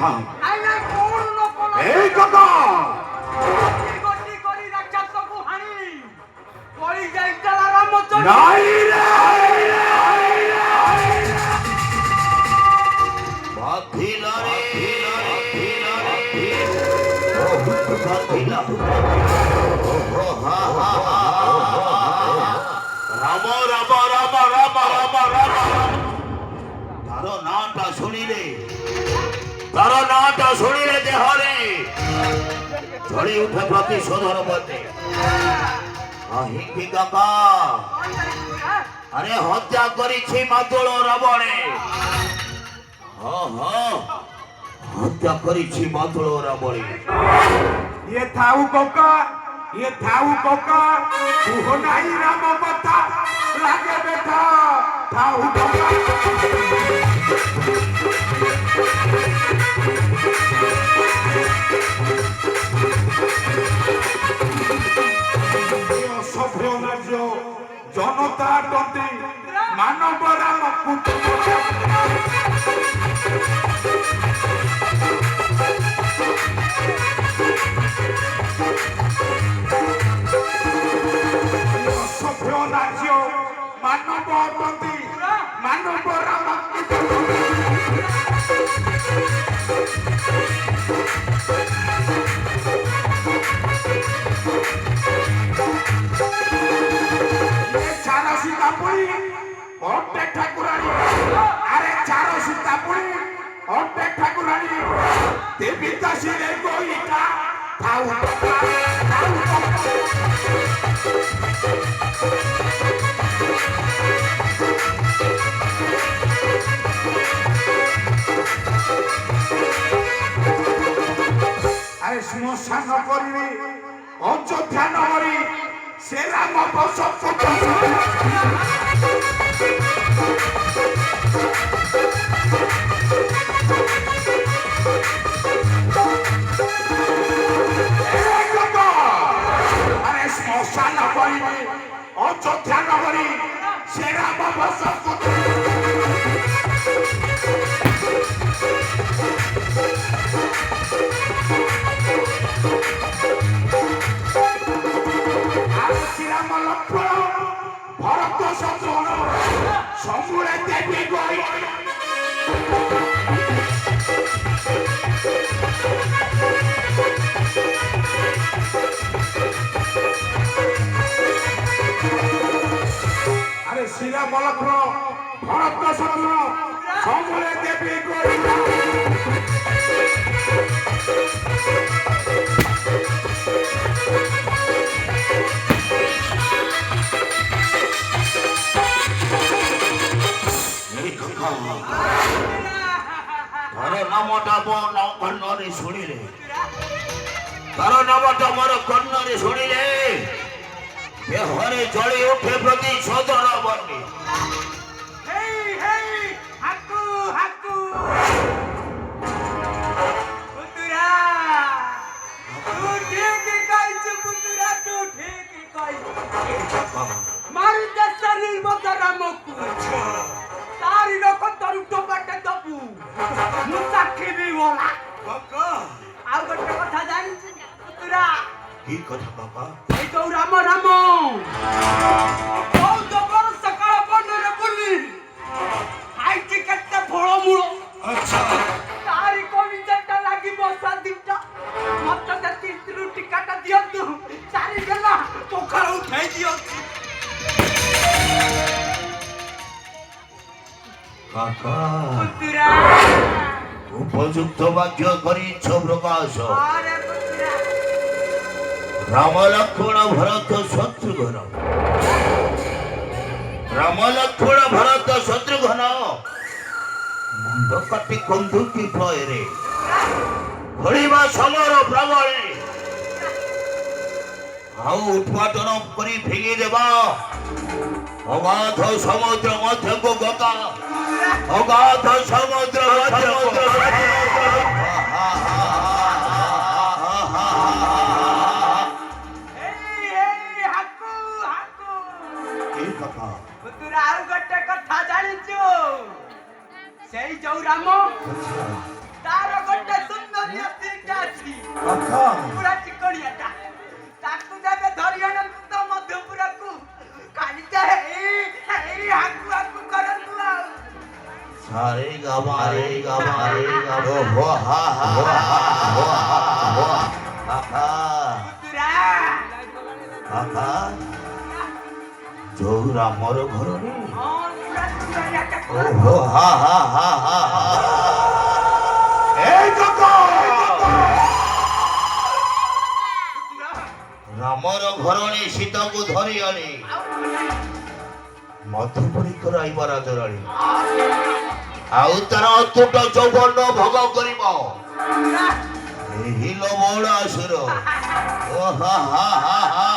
কথা নাই নাই কোন নকল এই কথা গটি করি রাক্ষসକୁ হানি করি যাইতালা রামচন্দ্র নাই রে ভাতিলা রে ভাতিলা রাম রাম রাম রাম রাম রাম তার নামটা শুনিলে দেহরে ঝড়ি উঠে প্রতিশোধর বটে কাহিকি কাকা আরে হত্যা করেছি মাতুল রাবণে হত্যা করেছি মাতুল রাবণে ये थाऊ कोका तू हो नहीं राम बता लागे बेटा थाऊ कोका সভ্য রাজ্য জনতা তন্ত্রী মানব রাম সভ্য রাজ্য মানব তন্ত্রী মানব রাম চারা সীতাপুরি অর্ধেক ঠাকুরানী আরে চারা সীতাপুরি অর্ধেক ঠাকুরানী দেবী দাসীর গইটা থাউ আরে শ্মশান করিবি অযোধ্যা নগরী সে রাম বসত আরে শ্মশান করিবি অযোধ্যা নগরী সে রাম বসত শ্রীরাম লক্ষ্মণ ভরত শত্রুঘ্ন সমূলে দেবী গই আরে শ্রীরাম লক্ষ্মণ ভরত শত্রুঘ্ন সমূলে দেবী গই তার নামটা কর্ণরে শুনিলে তার নামটা মোর কর্ণরে শুনিলে দেহরে জড়ি উঠে প্রতিশোধর বটে হেই হেই হাকু হাকু পুতুরা তু ঠিক কইছ পুতুরা তু ঠিক কইছ মারি দে শরীর মত রামকু তারি লোক তরু টোপাটে দবু মু চাখিবি বলা কাকা আর গোটে কথা জানিছ পুতুরা কি কথা বাবা এই তো রাম রাম বহুত বড় সকাল বন্ধরে বলি খাইছি কেতে ফলমূল আচ্ছা তারি কবিতাটা লাগি বসা দিটা মতে তে তিরু টিকাটা দিয়ন্তু চারি বেলা পখাল উঠাই দিয়ন্তু কাকা পুতুরা উপযুক্ত বাক্য করিছ প্রকাশ আরে পুতুরা রাম লক্ষ্মণ ভরত শত্রুঘ্ন রাম লক্ষ্মণ ভরত শত্রুঘ্ন মুন্ড কাটি কন্দুকি ভୟରେ ঘড়িবা সমর প্রবলে ଆଉ ଉତ୍ପାଟନ କରି ଫିଙ୍ଗି ଦେବା ଅଗାଧ ସମୁଦ୍ର ମଧ୍ୟକୁ ଗତା ଅଗାଧ ସମୁଦ୍ର পুতুরা আর গোটে কথা জানিଛୁ ସେଇ ଯୋଉ ରାମ ତାର ଗୋଟେ ସୁନ୍ଦରୀ ସ୍ତ୍ରୀଟା ଅଛି ଆଚ୍ଛା ପୁରା ଚିକଣିଆଟା ତାକୁ ଦେବେ ଧରି ଆଣନ୍ତୁ ତ ମଧୁପୁରକୁ କାଲି ତ ଏଇ ଆକୁ ଆକୁ କରନ୍ତୁ ଆଉ ସାରେ ଗାମା ରେ ଗାମା ଓ ha ha ha ପୁତୁରା ha ଯୋଉ ରାମର ଘରରେ ହଁ ପୁରା ସୁନ୍ଦରିଆଟା ଓହୋ ha ha এই জগৎ ରାମର ଘରଣୀ ସୀତାକୁ ଧରି ଆଣି ମଧୁପୁରୀ କରାଇବା ରାଜରାଣୀ ଆଉ ତାର ଅତୁଟ ଯୌବନ ଭୋଗ କରିବ ଏହି ଲବଣ ଆସୁର ଓ ha ha ha ha